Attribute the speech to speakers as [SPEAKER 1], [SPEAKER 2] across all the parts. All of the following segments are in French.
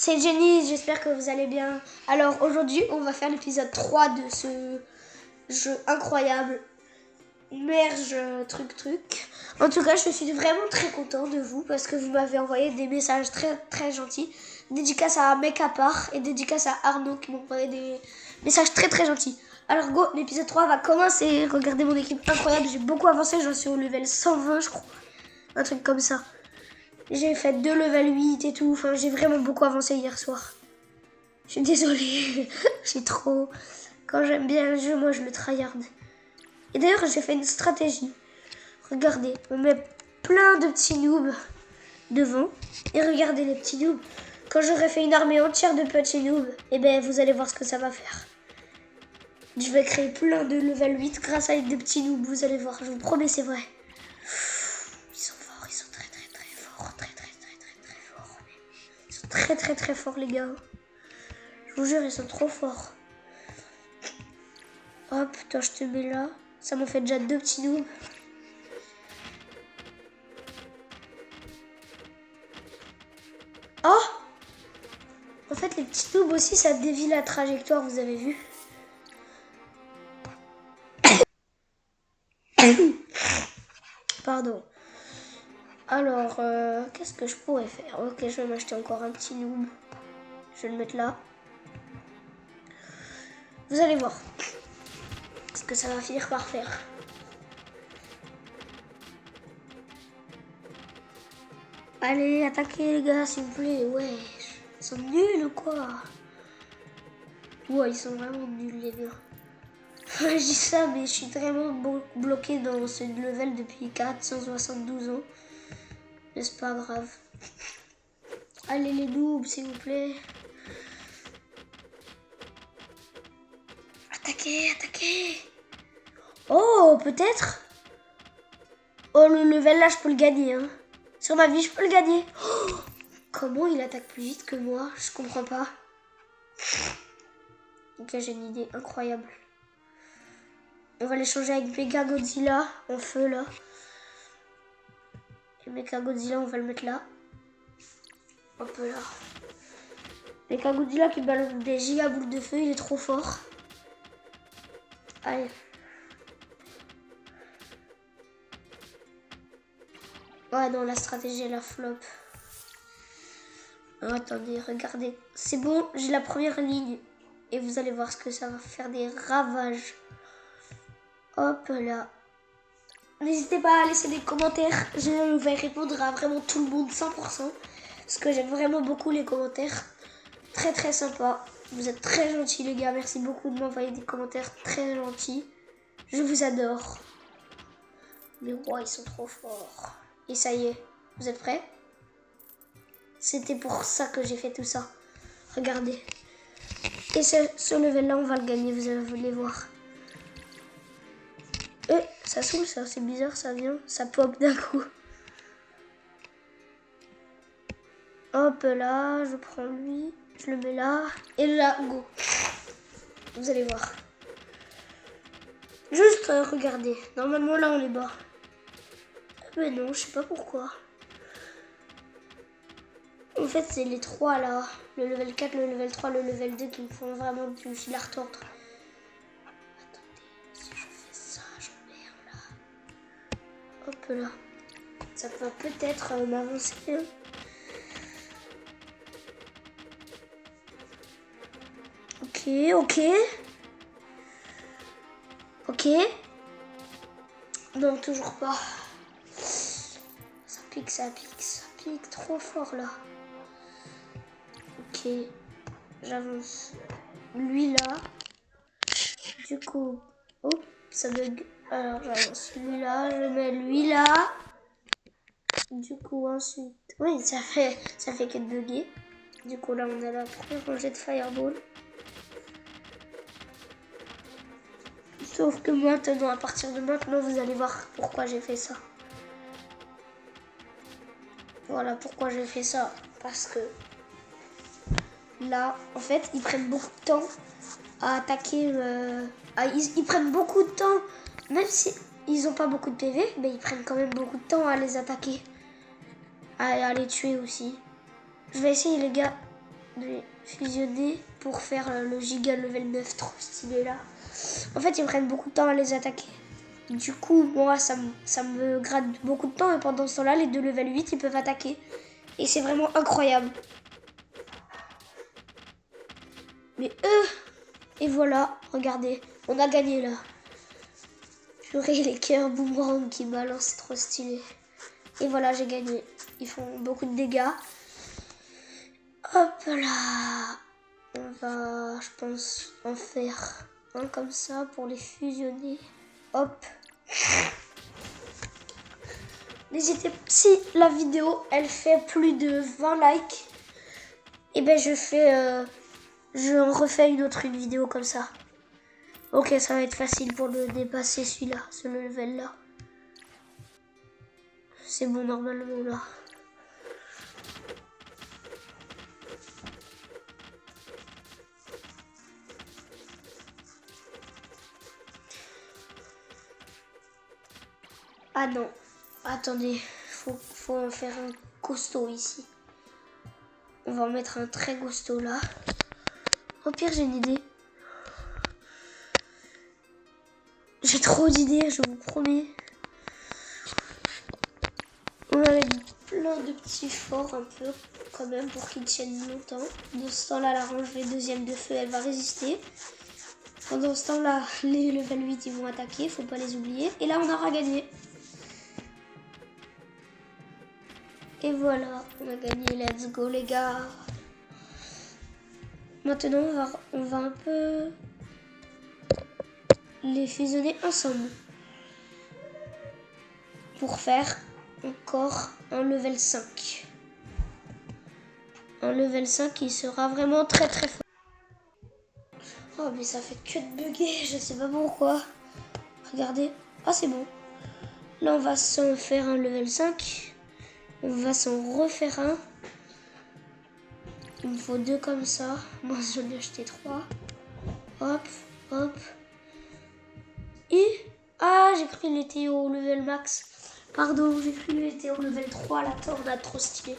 [SPEAKER 1] C'est Jenny, j'espère que vous allez bien. Alors aujourd'hui, on va faire l'épisode 3 de ce jeu incroyable. Merge truc. En tout cas, je suis vraiment très content de vous parce que vous m'avez envoyé des messages très gentils. Dédicace à Mec à part et dédicace à Arnaud qui m'ont envoyé des messages très gentils. Alors go, l'épisode 3 va commencer. Regardez mon équipe incroyable, j'ai beaucoup avancé, j'en suis au level 120 je crois. Un truc comme ça. J'ai fait 2 level 8 et tout. Enfin, j'ai vraiment beaucoup avancé hier soir. Je suis désolée. J'ai trop... Quand j'aime bien un jeu, moi, je le tryhard. Et d'ailleurs, j'ai fait une stratégie. Regardez, on met plein de petits noobs devant. Et regardez les petits noobs. Quand j'aurai fait une armée entière de petits noobs, eh ben, vous allez voir ce que ça va faire. Je vais créer plein de level 8 grâce à des petits noobs. Vous allez voir, je vous promets, c'est vrai. Ils sont forts, ils sont très forts. Ils sont très forts les gars. Je vous jure, ils sont trop forts. Hop, toi je te mets là. Ça m'en fait déjà 2 petits noobs. Oh! En fait, les petits noobs aussi, ça dévie la trajectoire, vous avez vu? Pardon. Alors, qu'est-ce que je pourrais faire? Ok, je vais m'acheter encore un petit noob. Je vais le mettre là. Vous allez voir ce que ça va finir par faire. Allez, attaquez les gars, s'il vous plaît. Ouais, ils sont nuls ou quoi? Ouais, ils sont vraiment nuls les gars. Je dis ça, mais je suis vraiment bloqué dans ce level depuis 472 ans. Mais c'est pas grave. Allez les noobs, s'il vous plaît. Attaquez. Oh, peut-être. Oh, le level là, je peux le gagner. Hein. Sur ma vie, je peux le gagner. Oh, comment il attaque plus vite que moi? Je comprends pas. Ok, j'ai une idée incroyable. On va l'échanger avec Mega Godzilla en feu là. Et Mega Godzilla, on va le mettre là. Hop là. Mega Godzilla qui balance des giga boules de feu, il est trop fort. Allez. Ouais, non, la stratégie, elle a flop. Oh, attendez, regardez. C'est bon, j'ai la première ligne. Et vous allez voir ce que ça va faire des ravages. Hop là. N'hésitez pas à laisser des commentaires. Je vais répondre à vraiment tout le monde 100%. Parce que j'aime vraiment beaucoup les commentaires. Très sympa. Vous êtes très gentils les gars. Merci beaucoup de m'envoyer des commentaires très gentils. Je vous adore. Mais ouais, ils sont trop forts. Et ça y est, vous êtes prêts? C'était pour ça que j'ai fait tout ça. Regardez. Et ce level-là, on va le gagner, vous allez voir. Ça saoule ça, c'est bizarre, ça vient, ça pop d'un coup. Hop là, je prends lui, je le mets là. Et là, go. Vous allez voir. Juste regardez. Normalement, là, on les bat. Mais non, je sais pas pourquoi. En fait, c'est les 3 là. Le level 4, le level 3, le level 2 qui me font vraiment du fil à retordre. Attendez, si je fais ça, je mets là. Hop là. Ça peut peut-être m'avancer. Hein. Ok. Non, toujours pas. Ça pique trop fort là. Ok, j'avance. Lui là. Du coup, hop, ça bug. Alors j'avance lui là, je mets lui là. Du coup ensuite, oui, ça fait que de bugger. Du coup là on a la première rangée de fireball. Sauf que maintenant, à partir de maintenant, vous allez voir pourquoi j'ai fait ça. Voilà pourquoi j'ai fait ça. Parce que là, en fait, ils prennent beaucoup de temps à attaquer. Ils prennent beaucoup de temps, même si ils n'ont pas beaucoup de PV, mais ils prennent quand même beaucoup de temps à les attaquer. À les tuer aussi. Je vais essayer les gars les fusionner pour faire le giga level 9 trop stylé là. En fait, ils prennent beaucoup de temps à les attaquer. Du coup, moi, ça me gratte beaucoup de temps et pendant ce temps-là, les deux level 8, ils peuvent attaquer. Et c'est vraiment incroyable. Mais et voilà, regardez, on a gagné là. Purée, les cœurs boomerang qui balancent, c'est trop stylé. Et voilà, j'ai gagné. Ils font beaucoup de dégâts. Hop là. On va, je pense, en faire un comme ça pour les fusionner. Hop. N'hésitez, si la vidéo, elle fait plus de 20 likes, et ben je refais une vidéo comme ça. Ok, ça va être facile pour le dépasser celui-là, ce level-là. C'est bon normalement là. Ah non, attendez, faut en faire un costaud ici. On va en mettre un très costaud là. Au pire, j'ai une idée. J'ai trop d'idées, je vous promets. On va mettre plein de petits forts un peu, quand même, pour qu'ils tiennent longtemps. De ce temps-là, la rangée deuxième de feu, elle va résister. Pendant ce temps-là, les level 8, ils vont attaquer, faut pas les oublier. Et là, on aura gagné. Et voilà, on a gagné, let's go les gars. Maintenant, on va un peu les fusionner ensemble. Pour faire encore un level 5. Un level 5 qui sera vraiment très très fort. Oh mais ça fait que de bugger, je sais pas pourquoi. Regardez, ah c'est bon. Là on va s'en faire un level 5. On va s'en refaire un. Il me faut 2 comme ça. Moi j'en ai acheté 3. Hop, hop. Et... ah, j'ai pris les Théo level max. Pardon, j'ai pris les Théo level 3. La tornade trop stylé.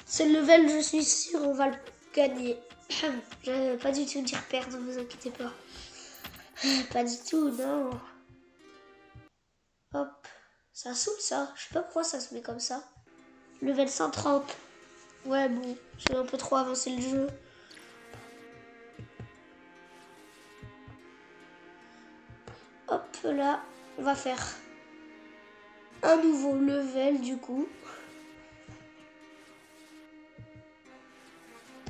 [SPEAKER 1] Ce level, je suis sûre, on va le gagner. Je vais pas du tout dire perdre, ne vous inquiétez pas. Pas du tout, non. Hop. Ça saoule ça. Je sais pas pourquoi ça se met comme ça. Level 130. Ouais, bon, j'ai un peu trop avancé le jeu. Hop là, on va faire un nouveau level du coup.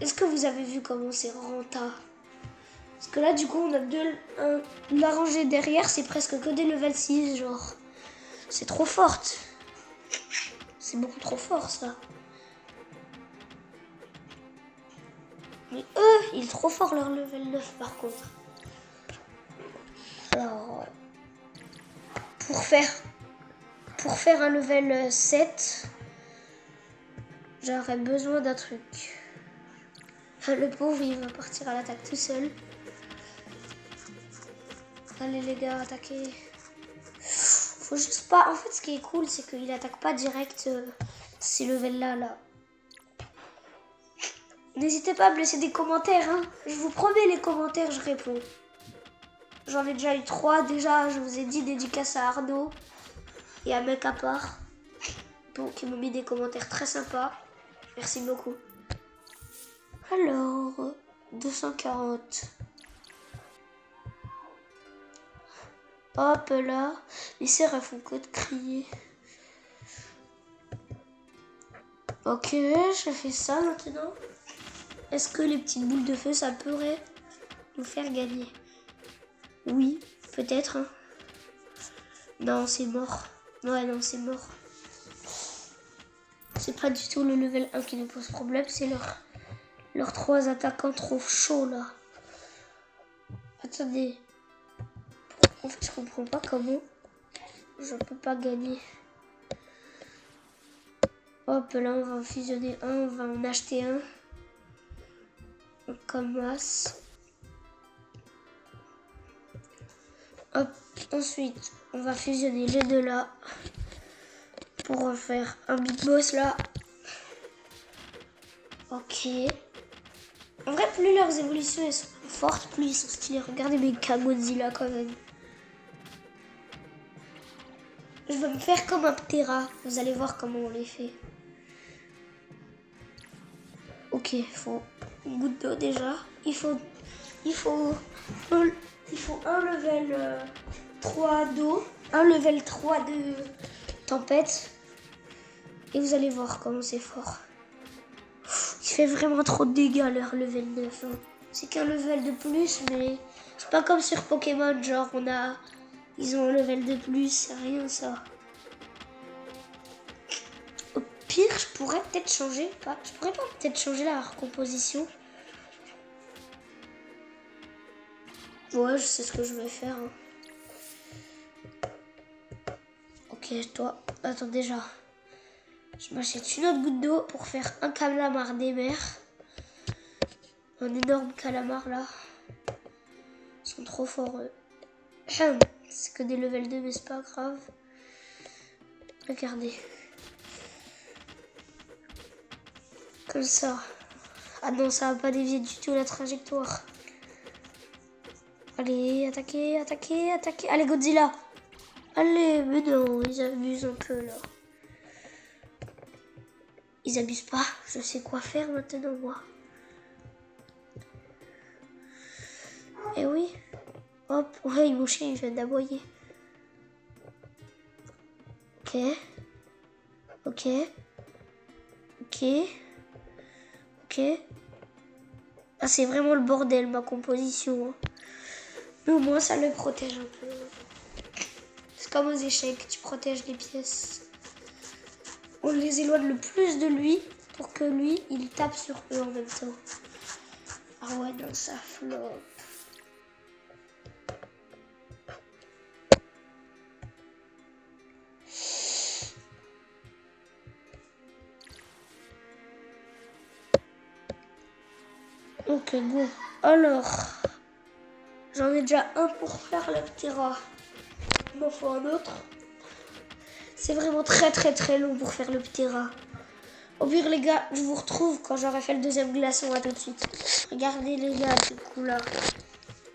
[SPEAKER 1] Est-ce que vous avez vu comment c'est rentable? Parce que là du coup on a la rangée derrière, c'est presque que des level 6 genre. C'est trop forte. C'est beaucoup trop fort ça. Mais eux, il est trop fort leur level 9 par contre. Alors, pour faire un level 7, j'aurais besoin d'un truc. Le pauvre, il va partir à l'attaque tout seul. Allez les gars, attaquez. Faut juste pas... En fait, ce qui est cool, c'est qu'il attaque pas direct ces levels-là. Là. N'hésitez pas à me laisser des commentaires. Hein. Je vous promets, les commentaires, je réponds. J'en ai déjà eu 3. Déjà, je vous ai dit dédicace à Arnaud et à Mec à part. Donc, ils m'ont mis des commentaires très sympas. Merci beaucoup. Alors, 240. Hop là. Les sœurs, elles font que de crier. Ok, je fais ça maintenant. Est-ce que les petites boules de feu, ça pourrait nous faire gagner? Oui, peut-être. Hein. Non, c'est mort. Ouais, non, c'est mort. C'est pas du tout le level 1 qui nous pose problème, c'est leurs 3 attaquants trop chauds là. Attendez. En fait, je comprends pas comment je peux pas gagner. Hop, là, on va en fusionner un, on va en acheter un. On commence. Hop, ensuite, on va fusionner les deux là. Pour refaire un big boss là. Ok. En vrai, plus leurs évolutions elles sont fortes, plus ils sont stylés. Regardez mes Godzilla quand même. Je vais me faire comme un Ptera. Vous allez voir comment on les fait. Ok, il faut une goutte d'eau déjà. Il faut un level 3 d'eau, un level 3 de tempête. Et vous allez voir comment c'est fort. Il fait vraiment trop de dégâts leur level 9. Hein. C'est qu'un level de plus, mais c'est pas comme sur Pokémon, genre ils ont un level de plus, c'est rien ça. Au pire, je pourrais peut-être changer, je pourrais pas peut-être changer la recomposition. Ouais, je sais ce que je vais faire. Hein. Ok, toi, attends déjà. Je m'achète une autre goutte d'eau pour faire un calamar des mers. Un énorme calamar là. Ils sont trop forts. C'est que des level 2 mais c'est pas grave. Regardez. Comme ça. Ah non, ça va pas dévier du tout la trajectoire. Allez, attaquez, attaquez, attaquez. Allez, Godzilla. Allez, mais non, ils abusent un peu là. Ils abusent pas. Je sais quoi faire maintenant, moi. Eh oui. Hop, ouais, mon chien, il vient d'aboyer. Ok. Ok. Ok. Ok. Ah, c'est vraiment le bordel, ma composition. Mais au moins, ça le protège un peu. C'est comme aux échecs, tu protèges les pièces. On les éloigne le plus de lui pour que lui, il tape sur eux en même temps. Ah ouais, non, ça floppe. Ok, bon. Alors, j'en ai déjà un pour faire le Ptera. Il m'en faut un autre. C'est vraiment très très très long pour faire le Ptera. Au pire les gars, je vous retrouve quand j'aurai fait le deuxième glaçon. À tout de suite. Regardez les gars, du coup là.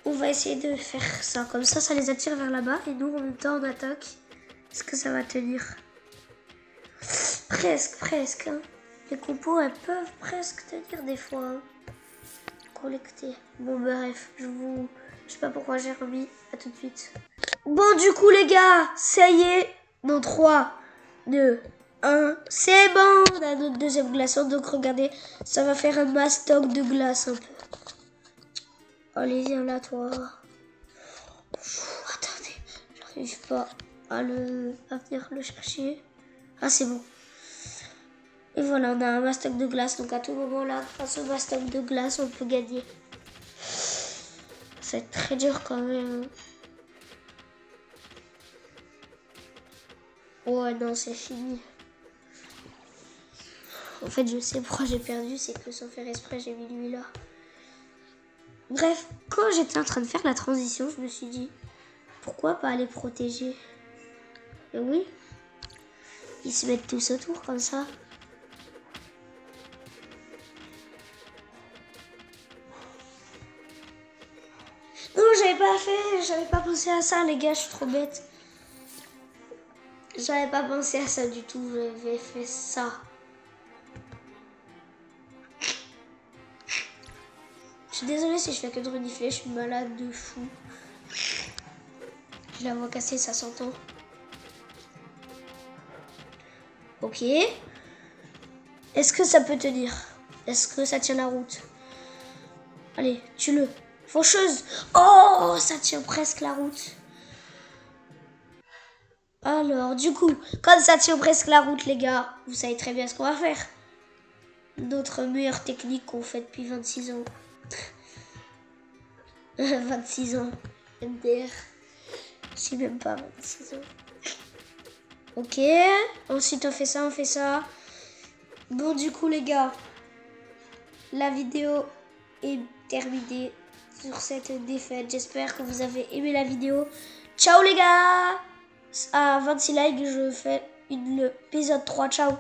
[SPEAKER 1] On va essayer de faire ça. Comme ça, ça les attire vers là-bas. Et nous, en même temps, on attaque. Est-ce que ça va tenir? Presque, presque. Hein. Les compos, elles peuvent presque tenir des fois. Hein. Collecter. Bon, bref, je sais pas pourquoi j'ai remis. À tout de suite. Bon, du coup, les gars, ça y est. Dans 3, 2, 1. C'est bon. On a notre deuxième glaçon. Donc, regardez, ça va faire un mastoc de glace un peu. Allez, viens là, toi. Attendez, j'arrive pas à venir le chercher. Ah, c'est bon. Et voilà, on a un mastoc de glace. Donc, à tout moment, là, grâce au mastoc de glace, on peut gagner. Ça va être très dur quand même. Ouais, non, c'est fini. En fait, je sais pourquoi j'ai perdu. C'est que sans faire exprès, j'ai mis lui là. Bref, quand j'étais en train de faire la transition, je me suis dit, pourquoi pas les protéger? Et oui, ils se mettent tous autour comme ça. Non, j'avais pas pensé à ça, les gars, je suis trop bête. J'avais pas pensé à ça du tout, j'avais fait ça. Je suis désolée si je fais que de renifler, je suis malade de fou. J'ai la voix cassée, ça s'entend. Ok. Est-ce que ça peut tenir? Est-ce que ça tient la route? Allez, tue-le. Faucheuse. Oh, ça tient presque la route. Alors, du coup, quand ça tient presque la route, les gars, vous savez très bien ce qu'on va faire. Notre meilleure technique qu'on fait depuis 26 ans. 26 ans. MDR. Je sais même pas 26 ans. Ok. Ensuite, on fait ça, on fait ça. Bon, du coup, les gars, la vidéo est terminée sur cette défaite. J'espère que vous avez aimé la vidéo. Ciao, les gars! À 26 likes, je fais l'épisode 3. Ciao!